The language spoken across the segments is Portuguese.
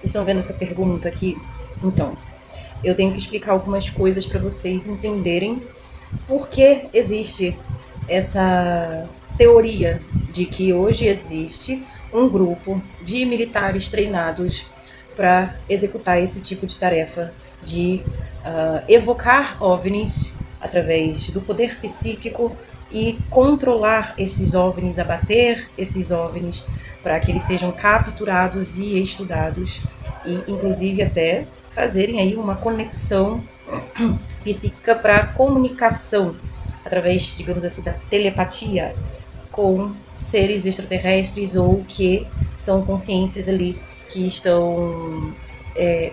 estão vendo essa pergunta aqui? Então, eu tenho que explicar algumas coisas para vocês entenderem por que existe essa teoria de que hoje existe um grupo de militares treinados para executar esse tipo de tarefa de evocar OVNIs através do poder psíquico e controlar esses OVNIs, abater esses OVNIs para que eles sejam capturados e estudados e inclusive até fazerem aí uma conexão psíquica para comunicação através, digamos assim, da telepatia com seres extraterrestres ou que são consciências ali que estão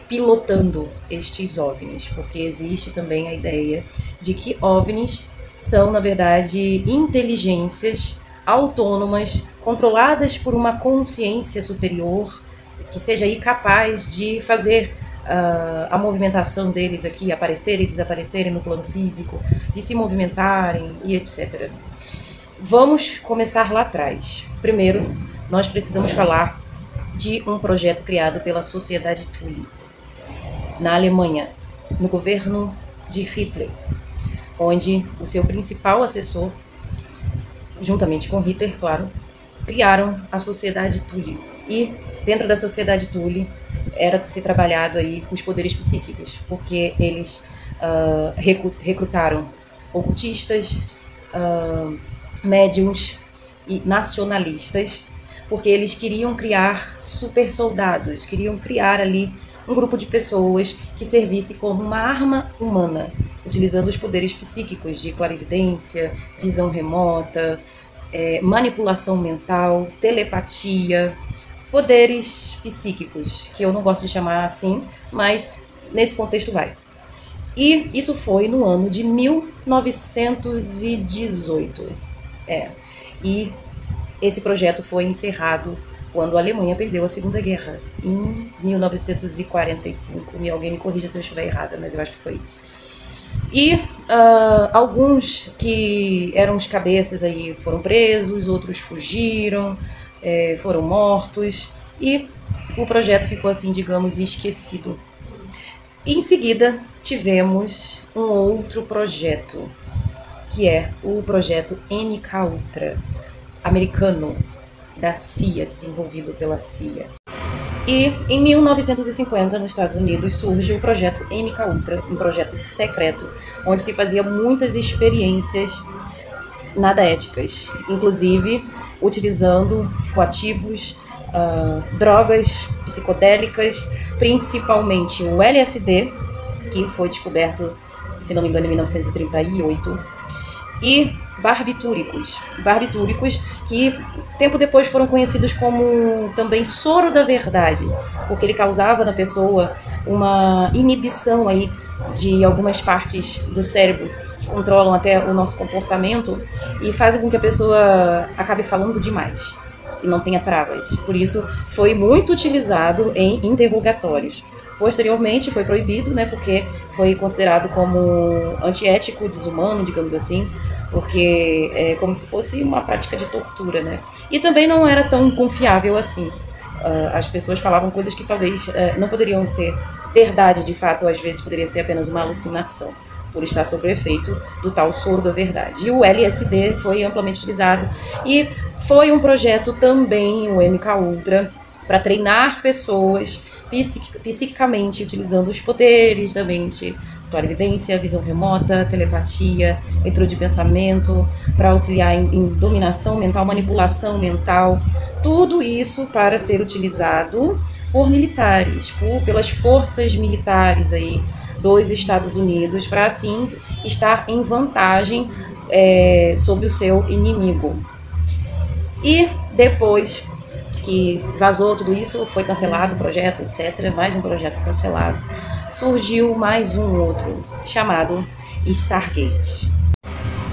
pilotando estes OVNIs, porque existe também a ideia de que OVNIs são, na verdade, inteligências autônomas, controladas por uma consciência superior, que seja aí capaz de fazer a movimentação deles aqui, aparecerem e desaparecerem no plano físico, de se movimentarem e etc. Vamos começar lá atrás. Primeiro, nós precisamos falar de um projeto criado pela Sociedade Thule, na Alemanha, no governo de Hitler, onde o seu principal assessor, juntamente com Hitler, claro, criaram a Sociedade Thule. E dentro da Sociedade Thule era se trabalhado aí os poderes psíquicos, porque eles recrutaram ocultistas, médiums e nacionalistas, porque eles queriam criar super soldados, queriam criar ali um grupo de pessoas que servisse como uma arma humana, utilizando os poderes psíquicos de clarividência, visão remota, manipulação mental, telepatia, poderes psíquicos, que eu não gosto de chamar assim, mas nesse contexto vai. E isso foi no ano de 1918. E esse projeto foi encerrado quando a Alemanha perdeu a Segunda Guerra, em 1945. Alguém me corrija se eu estiver errada, mas eu acho que foi isso. E alguns que eram os cabeças aí foram presos, outros fugiram, foram mortos, e o projeto ficou assim, digamos, esquecido. Em seguida, tivemos um outro projeto, que é o projeto MKUltra, americano, da CIA, desenvolvido pela CIA. E em 1950, nos Estados Unidos, surge o projeto MKUltra, um projeto secreto, onde se fazia muitas experiências nada éticas, inclusive utilizando psicoativos, drogas psicodélicas, principalmente o LSD, que foi descoberto, se não me engano, em 1938, e barbitúricos que tempo depois foram conhecidos como também soro da verdade, porque ele causava na pessoa uma inibição aí de algumas partes do cérebro que controlam até o nosso comportamento e fazem com que a pessoa acabe falando demais e não tenha travas. Por isso foi muito utilizado em interrogatórios. Posteriormente foi proibido, né, porque foi considerado como antiético, desumano, digamos assim, porque é como se fosse uma prática de tortura, né? E também não era tão confiável assim. As pessoas falavam coisas que talvez não poderiam ser verdade de fato, às vezes poderia ser apenas uma alucinação, por estar sob o efeito do tal soro da verdade. E o LSD foi amplamente utilizado e foi um projeto também, o MKUltra, para treinar pessoas psiquicamente, utilizando os poderes da mente, clarividência, visão remota, telepatia, leitura de pensamento, para auxiliar em dominação mental, manipulação mental, tudo isso para ser utilizado por militares, pelas forças militares aí dos Estados Unidos, para assim estar em vantagem sobre o seu inimigo. E depois que vazou tudo isso, foi cancelado o projeto, etc., mais um projeto cancelado, surgiu mais um outro, chamado Stargate.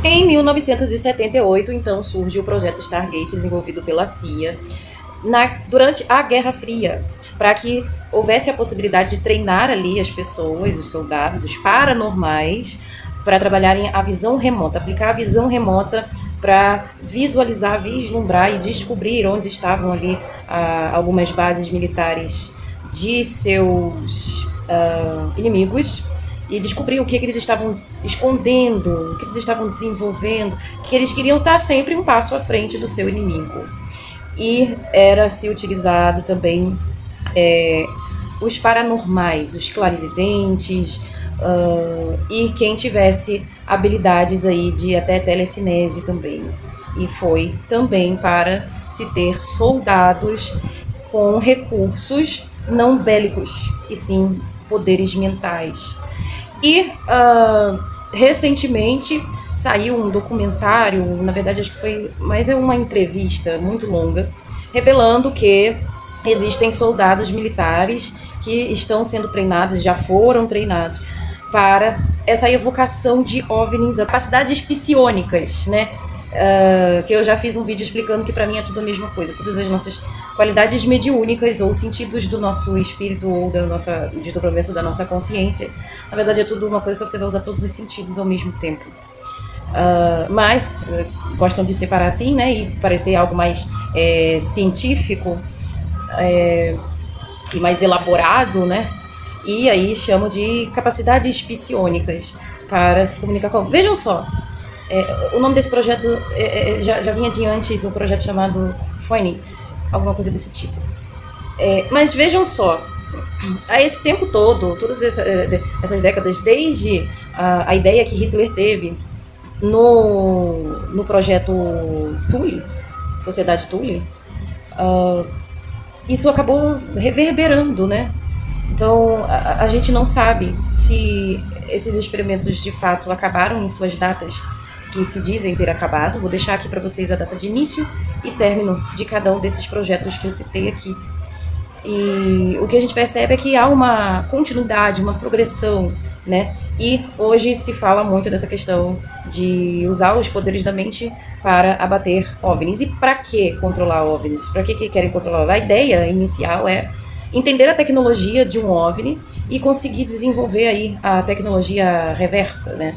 Em 1978, então, surge o projeto Stargate, desenvolvido pela CIA, durante a Guerra Fria, para que houvesse a possibilidade de treinar ali as pessoas, os soldados, os paranormais, para trabalharem a visão remota, aplicar a visão remota para visualizar, vislumbrar e descobrir onde estavam ali algumas bases militares de seus inimigos e descobrir o que eles estavam escondendo, o que eles estavam desenvolvendo, que eles queriam estar sempre um passo à frente do seu inimigo. E era se utilizado também os paranormais, os clarividentes, e quem tivesse habilidades aí de até telecinese também. E foi também para se ter soldados com recursos não bélicos, e sim poderes mentais. E recentemente saiu um documentário, na verdade acho que foi, mas é uma entrevista muito longa, revelando que existem soldados militares que estão sendo treinados, já foram treinados para essa evocação de OVNIs, capacidades psionicas, né? Que eu já fiz um vídeo explicando que para mim é tudo a mesma coisa, todas as nossas qualidades mediúnicas ou sentidos do nosso espírito ou do desdobramento da nossa consciência, na verdade é tudo uma coisa, só você vai usar todos os sentidos ao mesmo tempo. Mas gostam de separar assim, né, e parecer algo mais científico e mais elaborado, né, e aí chamam de capacidades psionicas para se comunicar com... Vejam só, o nome desse projeto já vinha de antes, um projeto chamado Phoenix, alguma coisa desse tipo. Mas vejam só, a esse tempo todo, todas essas décadas, desde a ideia que Hitler teve no projeto Thule, Sociedade Thule, isso acabou reverberando, né? Então, a gente não sabe se esses experimentos de fato acabaram em suas datas que se dizem ter acabado. Vou deixar aqui para vocês a data de início e término de cada um desses projetos que eu citei aqui. E o que a gente percebe é que há uma continuidade, uma progressão, né? E hoje se fala muito dessa questão de usar os poderes da mente para abater OVNIs. E para que controlar OVNIs? Para que querem controlar? A ideia inicial é entender a tecnologia de um OVNI e conseguir desenvolver aí a tecnologia reversa, né?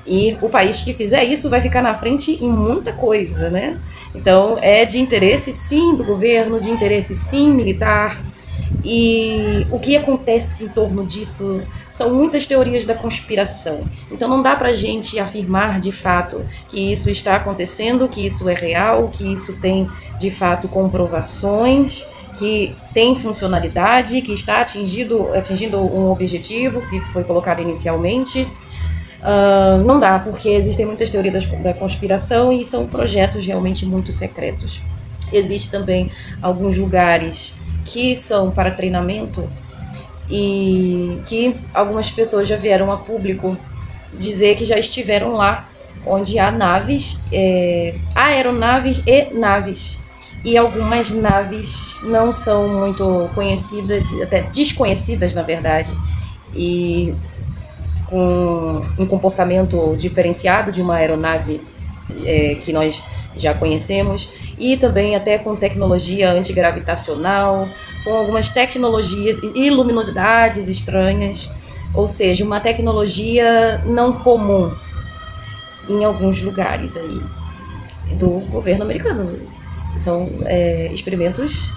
E o país que fizer isso vai ficar na frente em muita coisa, né? Então é de interesse sim do governo, de interesse sim militar. E o que acontece em torno disso são muitas teorias da conspiração. Então não dá pra gente afirmar de fato que isso está acontecendo, que isso é real, que isso tem de fato comprovações, que tem funcionalidade, que está atingindo um objetivo que foi colocado inicialmente. Não dá, porque existem muitas teorias da conspiração e são projetos realmente muito secretos. Existem também alguns lugares que são para treinamento e que algumas pessoas já vieram a público dizer que já estiveram lá, onde há naves, aeronaves e naves. E algumas naves não são muito conhecidas, até desconhecidas na verdade, e com um comportamento diferenciado de uma aeronave que nós já conhecemos, e também até com tecnologia antigravitacional, com algumas tecnologias e luminosidades estranhas, ou seja, uma tecnologia não comum em alguns lugares aí do governo americano. São experimentos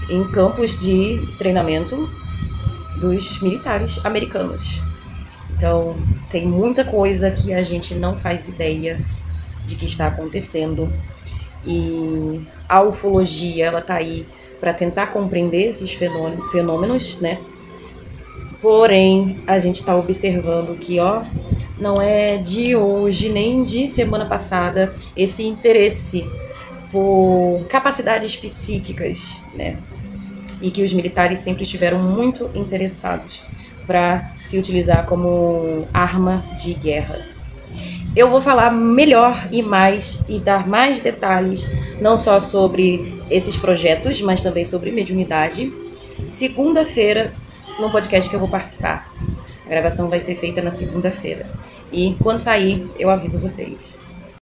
em campos de treinamento dos militares americanos. Então, tem muita coisa que a gente não faz ideia de que está acontecendo. E a ufologia, ela tá aí para tentar compreender esses fenômenos, né? Porém, a gente está observando que, não é de hoje nem de semana passada esse interesse por capacidades psíquicas, né? E que os militares sempre estiveram muito interessados para se utilizar como arma de guerra. Eu vou falar melhor e mais e dar mais detalhes, não só sobre esses projetos, mas também sobre mediunidade, segunda-feira, no podcast que eu vou participar. A gravação vai ser feita na segunda-feira. E quando sair, eu aviso vocês.